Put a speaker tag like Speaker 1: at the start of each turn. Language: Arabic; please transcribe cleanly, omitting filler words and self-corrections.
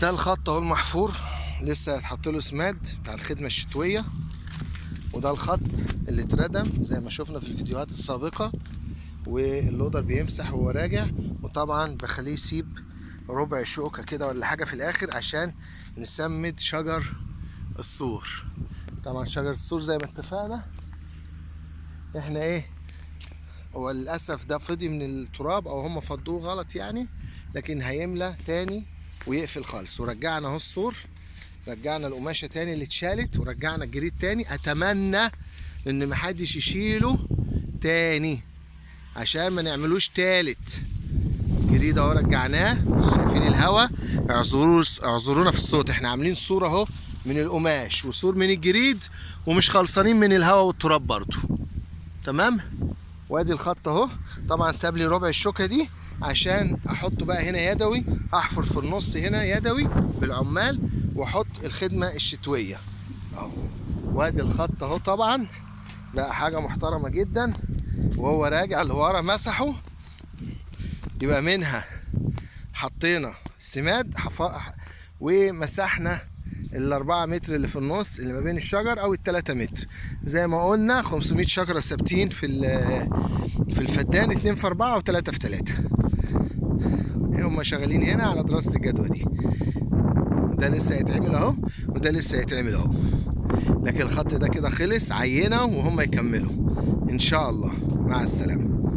Speaker 1: ده الخط اهو المحفور، لسه هيتحط له سماد بتاع الخدمه الشتويه. وده الخط اللي اتردم زي ما شفنا في الفيديوهات السابقه، واللودر بيمسح وهو راجع. وطبعا بخليه يسيب ربع شوكه كده ولا حاجه في الاخر عشان نسمد شجر السور. طبعا شجر السور زي ما اتفقنا احنا ايه، هو للاسف ده فضي من التراب او هم فضوه غلط يعني، لكن هيملى تاني ويقفل خالص. ورجعنا اهو السور، رجعنا القماشه تاني اللي اتشالت، ورجعنا الجريد تاني. اتمنى ان محدش يشيله تاني عشان ما نعملوش تالت. جريد اهو رجعناه، شايفين الهوا؟ اعذرونا في الصوت، احنا عاملين صوره اهو من القماش وصور من الجريد ومش خلصانين من الهوا والتراب برضو. تمام. وادي الخط اهو. طبعا ساب لي ربع الشوكه دي عشان احطه بقى هنا يدوي، احفر في النص هنا يدوي بالعمال واحط الخدمه الشتويه اهو. وادي الخط اهو. طبعا بقى حاجه محترمه جدا، وهو راجع لورا مسحه، يبقى منها حطينا سماد ومسحنا ال4 متر اللي في النص اللي ما بين الشجر او ال3 متر. زي ما قلنا 500 شجره ثابتين في الفدان، 2 في 4 و3 في 3. هم شغالين هنا على دراسه الجدوى دي. ده لسه هيتعمل اهو، وده لسه هيتعمل اهو. لكن الخط ده كده خلص، عينه وهم يكملوا ان شاء الله. مع السلامه.